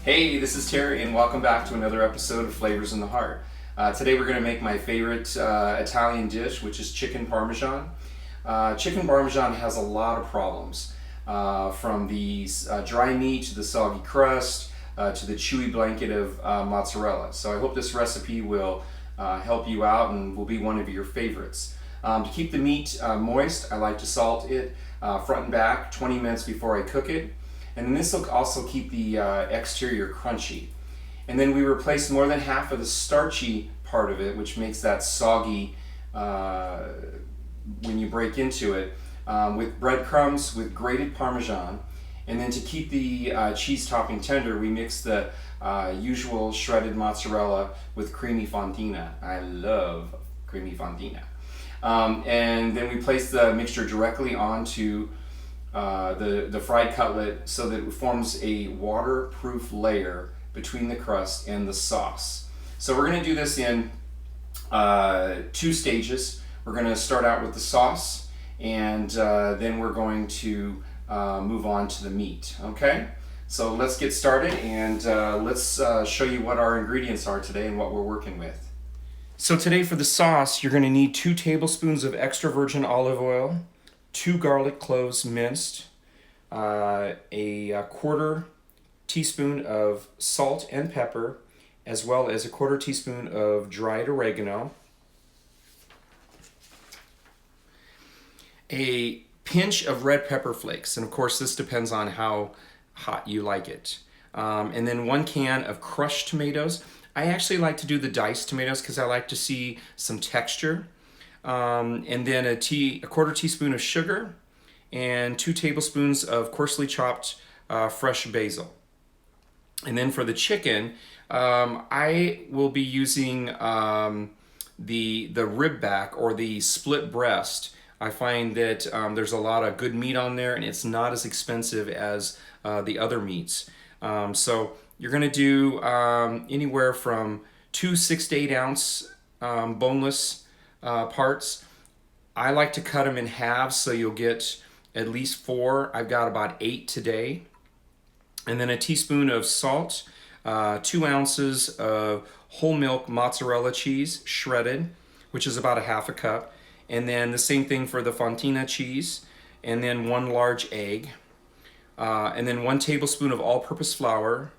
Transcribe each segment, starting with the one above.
Hey, this is Terry, and welcome back to another episode of Flavors in the Heart. Today we're going to make my favorite Italian dish, which is chicken Parmesan. Chicken Parmesan has a lot of problems, from the dry meat to the soggy crust to the chewy blanket of mozzarella. So I hope this recipe will help you out and will be one of your favorites. To keep the meat moist, I like to salt it front and back 20 minutes before I cook it. And then this will also keep the exterior crunchy. And then we replace more than half of the starchy part of it, which makes that soggy when you break into it, with breadcrumbs with grated Parmesan. And then to keep the cheese topping tender, we mix the usual shredded mozzarella with creamy fontina. I love creamy fontina. And then we place the mixture directly onto the fried cutlet so that it forms a waterproof layer between the crust and the sauce. So we're going to do this in 2 stages. We're going to start out with the sauce, and then we're going to move on to the meat. Okay? So let's get started, and let's show you what our ingredients are today and what we're working with. So today for the sauce, you're going to need 2 tablespoons of extra virgin olive oil, 2 garlic cloves minced, a 1/4 teaspoon of salt and pepper, as well as a 1/4 teaspoon of dried oregano, a pinch of red pepper flakes, and of course this depends on how hot you like it, and then 1 can of crushed tomatoes. I actually like to do the diced tomatoes because I like to see some texture. And then a 1/4 teaspoon of sugar and 2 tablespoons of coarsely chopped fresh basil. And then for the chicken, I will be using the rib back or the split breast. I find that there's a lot of good meat on there, and it's not as expensive as the other meats. So you're going to do anywhere from 2 6 to 8 ounce boneless parts. I like to cut them in halves so you'll get at least 4. I've got about 8 today. And then a teaspoon of salt, 2 ounces of whole milk mozzarella cheese shredded, which is about a 1/2 cup. And then the same thing for the fontina cheese, and then 1 large egg, and then 1 tablespoon of all-purpose flour,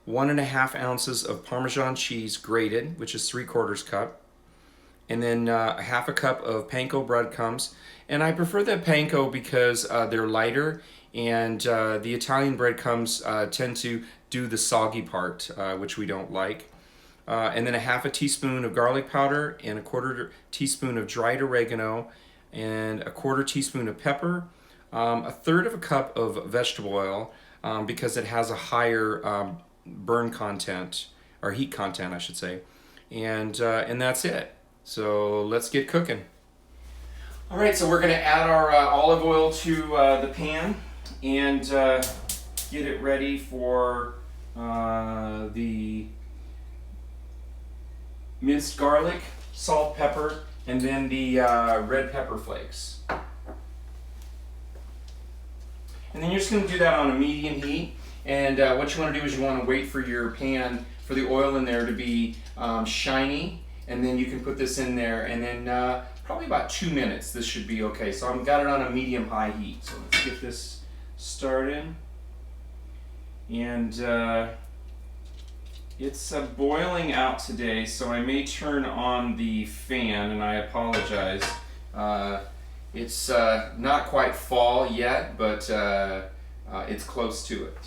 1.5 ounces of Parmesan cheese grated, which is 3/4 cup, and then a 1/2 cup of panko breadcrumbs. And I prefer the panko because they're lighter, and the Italian breadcrumbs tend to do the soggy part, which we don't like. And then a 1/2 teaspoon of garlic powder, and a 1/4 teaspoon of dried oregano, and a 1/4 teaspoon of pepper, 1/3 cup of vegetable oil, because it has a higher burn content, or heat content I should say, and that's it. So let's get cooking. All right, so we're going to add our olive oil to the pan and get it ready for the minced garlic, salt, pepper, and then the red pepper flakes. And then you're just going to do that on a medium heat. And what you want to do is you want to wait for your pan, for the oil in there to be shiny. And then you can put this in there, and then probably about 2 minutes this should be okay. So I've got it on a medium-high heat. So let's get this started. And it's boiling out today, so I may turn on the fan, and I apologize. It's not quite fall yet, but it's close to it.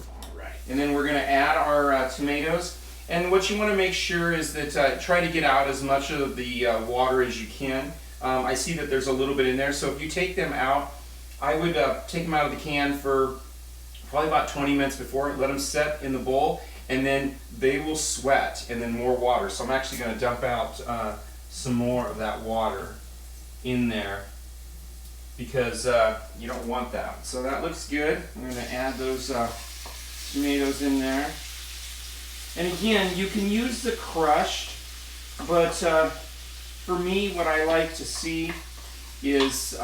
All right, and then we're going to add our tomatoes. And what you want to make sure is that try to get out as much of the water as you can. I see that there's a little bit in there, so if you take them out, I would take them out of the can for probably about 20 minutes before, let them set in the bowl, and then they will sweat, and then more water. So I'm actually going to dump out some more of that water in there, because you don't want that. So that looks good. I'm going to add those tomatoes in there. And again, you can use the crushed, but for me, what I like to see is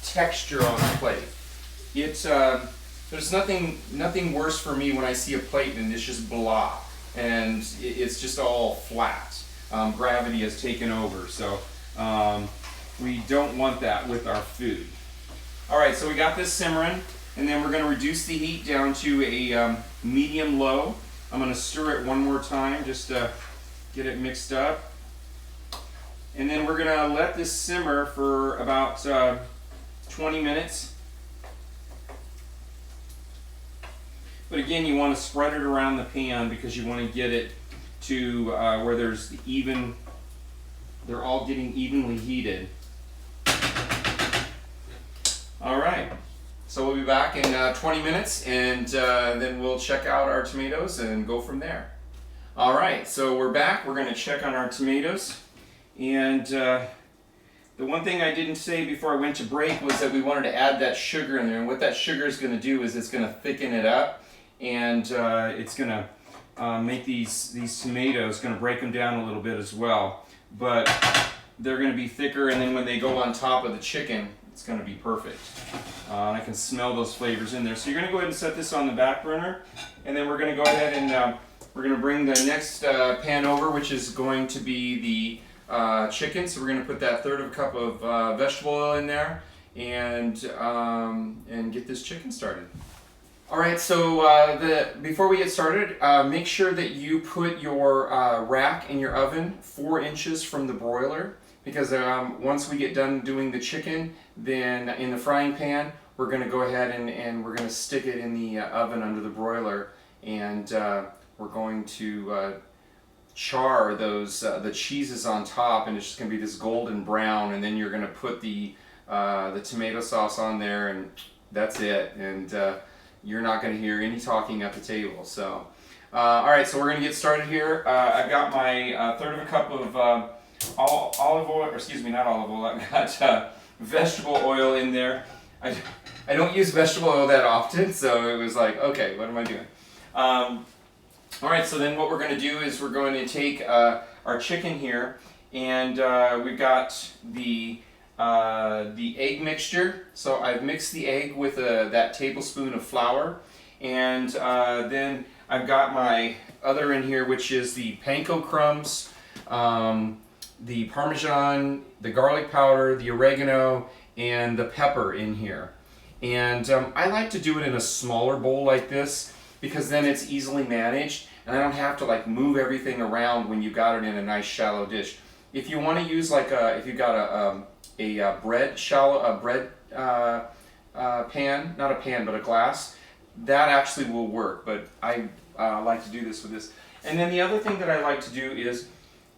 texture on the plate. It There's nothing worse for me when I see a plate and it's just blah, and it's just all flat. Gravity has taken over, so we don't want that with our food. All right, so we got this simmering, and then we're going to reduce the heat down to a medium-low. I'm going to stir it one more time just to get it mixed up. And then we're going to let this simmer for about 20 minutes. But again, you want to spread it around the pan because you want to get it to where there's they're all getting evenly heated. All right, so we'll be back in 20 minutes, and then we'll check out our tomatoes and go from there. All right, so we're back. We're going to check on our tomatoes. And the one thing I didn't say before I went to break was that we wanted to add that sugar in there. And what that sugar is going to do is it's going to thicken it up, and it's going to make these tomatoes, going to break them down a little bit as well. But they're going to be thicker, and then when they go on top of the chicken, it's going to be perfect. I can smell those flavors in there. So you're going to go ahead and set this on the back burner, and then we're going to go ahead and we're going to bring the next pan over, which is going to be the chicken. So we're going to put that 1/3 cup of vegetable oil in there, and get this chicken started. All right, so before we get started, make sure that you put your rack in your oven 4 inches from the broiler, because once we get done doing the chicken, then in the frying pan, we're going to go ahead and we're going to stick it in the oven under the broiler, and we're going to char the cheeses on top, and it's just going to be this golden brown, and then you're going to put the tomato sauce on there, and that's it. And you're not going to hear any talking at the table. So, all right, so we're going to get started here. I've got my 1/3 cup of olive oil, or excuse me, not olive oil. I've got vegetable oil in there. I don't use vegetable oil that often, so it was like, okay, what am I doing? All right, so then what we're going to do is we're going to take our chicken here, and we've got the egg mixture. So I've mixed the egg with that tablespoon of flour, and then I've got my other in here, which is the panko crumbs, the Parmesan, the garlic powder, the oregano, and the pepper in here. And I like to do it in a smaller bowl like this, because then it's easily managed, and I don't have to like move everything around when you got it in a nice shallow dish. If you want to use like if you got a bread pan, not a pan, but a glass, that actually will work. But I like to do this with this. And then the other thing that I like to do is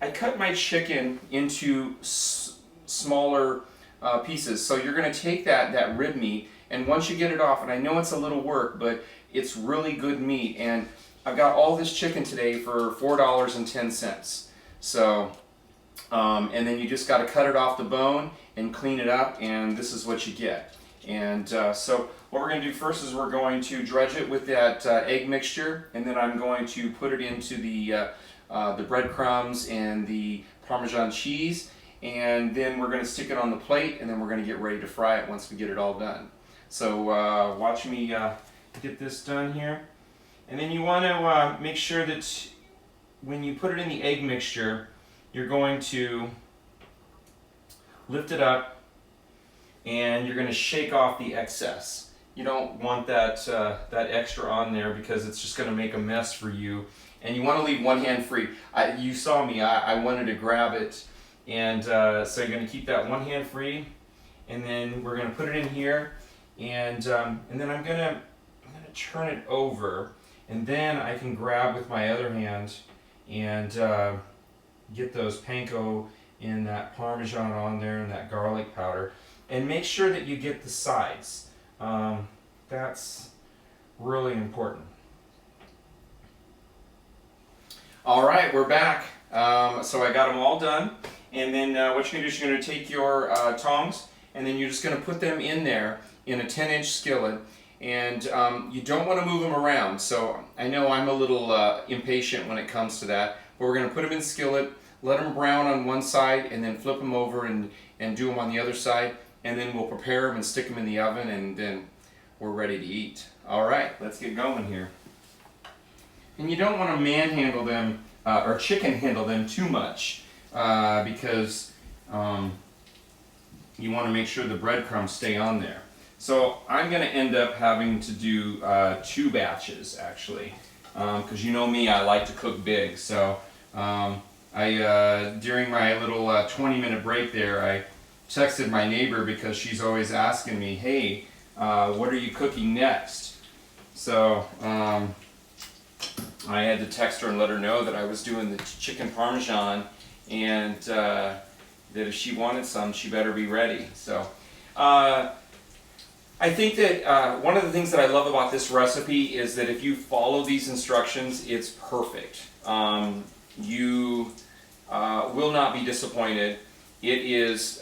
I cut my chicken into smaller pieces. So you're going to take that rib meat, and once you get it off, and I know it's a little work, but it's really good meat, and I've got all this chicken today for $4.10. So, and then you just got to cut it off the bone and clean it up, and this is what you get. And so what we're going to do first is we're going to dredge it with that egg mixture, and then I'm going to put it into the breadcrumbs and the Parmesan cheese, and then we're going to stick it on the plate, and then we're going to get ready to fry it once we get it all done. So watch me get this done here. And then you want to make sure that when you put it in the egg mixture, you're going to lift it up, and you're going to shake off the excess. You don't want that extra on there, because it's just going to make a mess for you. And you want to leave one hand free. You saw me, I wanted to grab it, and so you're going to keep that one hand free, and then we're going to put it in here, and then I'm going to turn it over, and then I can grab with my other hand and get those panko and that Parmesan on there and that garlic powder, and make sure that you get the sides. That's really important. All right, we're back. So I got them all done, and then what you're going to do is you're going to take your tongs, and then you're just going to put them in there in a 10-inch skillet, and you don't want to move them around. So I know I'm a little impatient when it comes to that, but we're going to put them in the skillet, let them brown on one side, and then flip them over and do them on the other side, and then we'll prepare them and stick them in the oven, and then we're ready to eat. All right, let's get going here. And you don't want to manhandle them or chicken handle them too much because you want to make sure the breadcrumbs stay on there. So I'm going to end up having to do 2 batches actually, because you know me, I like to cook big. So during my little 20-minute break there, I texted my neighbor because she's always asking me, hey, what are you cooking next? So I had to text her and let her know that I was doing the chicken Parmesan, and that if she wanted some, she better be ready. So I think that one of the things that I love about this recipe is that if you follow these instructions, it's perfect. You will not be disappointed. It is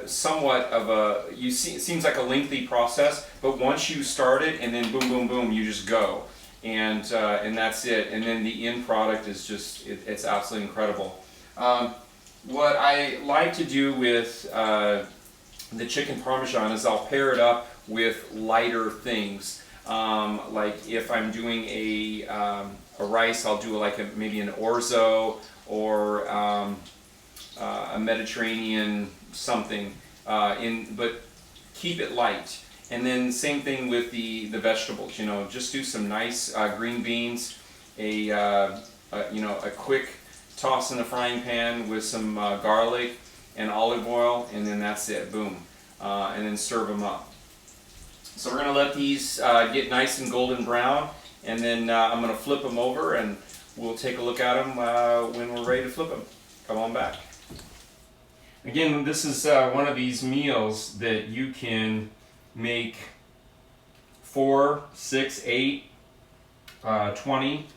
somewhat of a, it seems like a lengthy process, but once you start it and then boom, boom, boom, you just go. And that's it. And then the end product is just, it's absolutely incredible. What I like to do with the chicken Parmesan is I'll pair it up with lighter things. Like if I'm doing a rice, I'll do like maybe an orzo or a Mediterranean something, but keep it light. And then same thing with the vegetables. You know, just do some nice green beans, a quick toss in the frying pan with some garlic and olive oil, and then that's it. Boom, and then serve them up. So we're going to let these get nice and golden brown, and then I'm going to flip them over, and we'll take a look at them when we're ready to flip them. Come on back. Again, this is one of these meals that you can make 4, 6, 8, 20.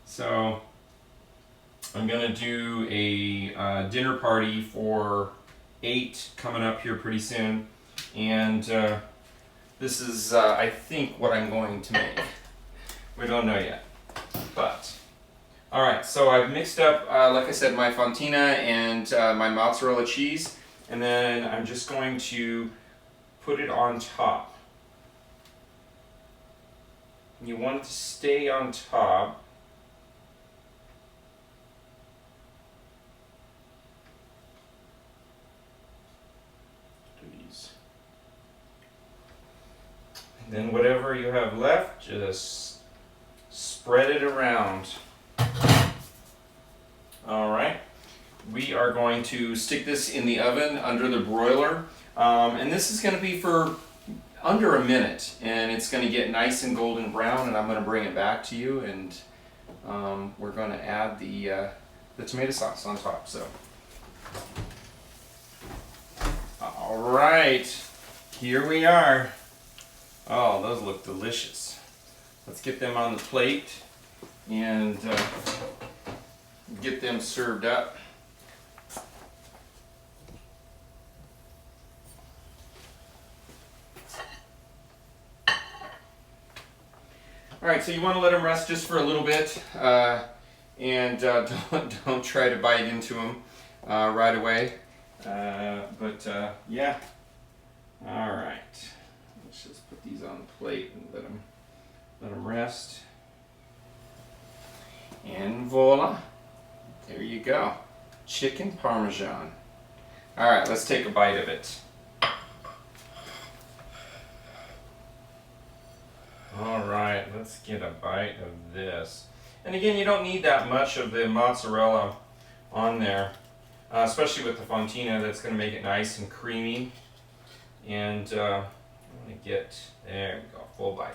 So I'm going to do a dinner party for 8 coming up here pretty soon. And this is, I think, what I'm going to make. We don't know yet. But, alright, so I've mixed up, like I said, my fontina and my mozzarella cheese. And then I'm just going to put it on top. You want it to stay on top. And then whatever you have left, just spread it around. All right. We are going to stick this in the oven under the broiler, and this is going to be for under a minute, and it's going to get nice and golden brown, and I'm going to bring it back to you, and we're going to add the tomato sauce on top. So, all right, here we are. Oh, those look delicious. Let's get them on the plate and get them served up. Alright, so you want to let them rest just for a little bit, and don't try to bite into them right away. Yeah. Alright, let's just put these on the plate and let them rest. And voila, there you go, chicken Parmesan. Alright, let's take a bite of it. Alright, let's get a bite of this. And again, you don't need that much of the mozzarella on there, especially with the fontina. That's going to make it nice and creamy. And I'm going to get, there we go, full bite.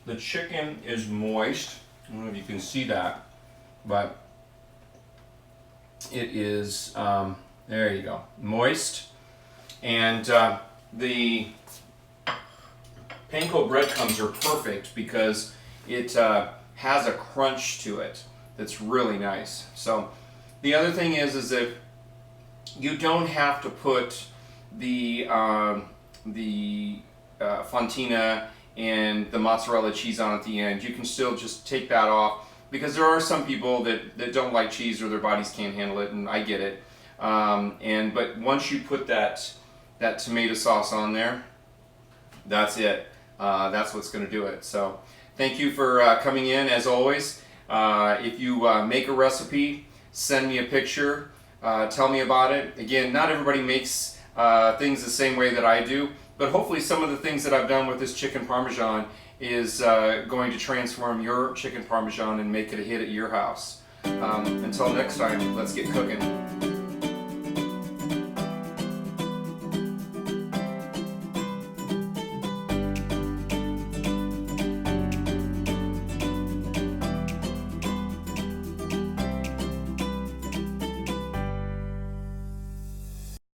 The chicken is moist. I don't know if you can see that, but it is, there you go, moist. And the panko breadcrumbs are perfect because it has a crunch to it that's really nice. So the other thing is that you don't have to put the fontina and the mozzarella cheese on at the end. You can still just take that off, because there are some people that don't like cheese or their bodies can't handle it, and I get it. But once you put that tomato sauce on there, that's it. That's what's going to do it. So thank you for coming in, as always. If you make a recipe, send me a picture. Tell me about it. Again, not everybody makes things the same way that I do, but hopefully some of the things that I've done with this chicken parmesan is going to transform your chicken parmesan and make it a hit at your house. Until next time, let's get cooking.